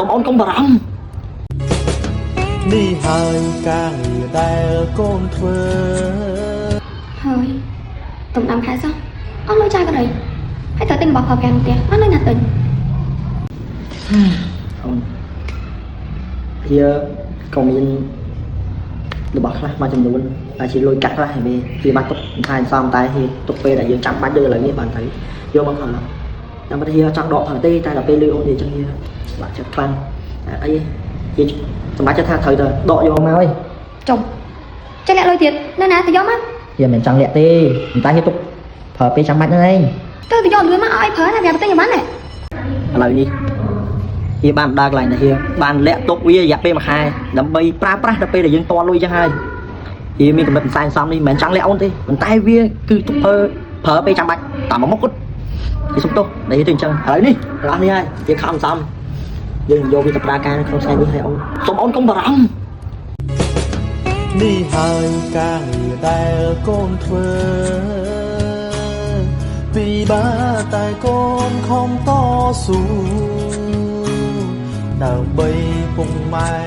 សូមអូនកុំបារម្ភនេះហើយការងារដែលកូនធ្វើហើយទុំដាំខែសោះអស់លុយចាយក៏ដីហើយតើទិញរបស់ប្រើប្រាស់ផ្ទះអស់លុយណាទិញអូនវាក៏មានរបស់ខ្លះមួយចំនួនដែលជាលុយកាក់ខ្លះហើយវាបានទុកថែសំតែវាទុកពេលដែលយើងចាំបាច់យើងឥឡូវនេះបានទៅយកមកផងតាមពិតវាចង់ដកផងទេតែដល់ពេលលឺអូននិយាយចឹងវាបាក់ចិត្តខ្លាំងអីវាសម្រាប់ចិត្តថាត្រូវទៅដកយកមកអីចុំចេះលាក់លុយទៀតនៅណាទៅយកមកវាមិនចង់លាក់ទេតែវាទុកប្រើពេលចាំបាច់ហ្នឹងឯងទៅយកលុយមកឲ្យប្រើណាវាទៅទិញឲ្យបានទេឥឡូវនេះវាបានដើរកន្លែងនេះវាបានលាក់ទុកវារយៈពេល1ខែដើម្បីប្រើប្រាស់ដល់ពេលដែលយើងតលុយចឹងហើយវាមានកម្រិតសែនសំនេះមិនមែនចង់លាក់អូនទេប៉ុន្តែវាគឺទុកប្រើពេលចាំបាច់តាមមកគាត់វាសុំទោសដែលទៅអញ្ចឹងឥឡូវនេះទាំងអស់នេះហើយវាខំសំយើងយកវាទៅប្រើការក្នុងថ្ងៃនេះឲ្យអូនសូមអូនកុំបារម្ភនេះហើយការងារដែលកូនធ្វើពីបាតែកូនខំតស៊ូដើម្បីពុកម៉ែ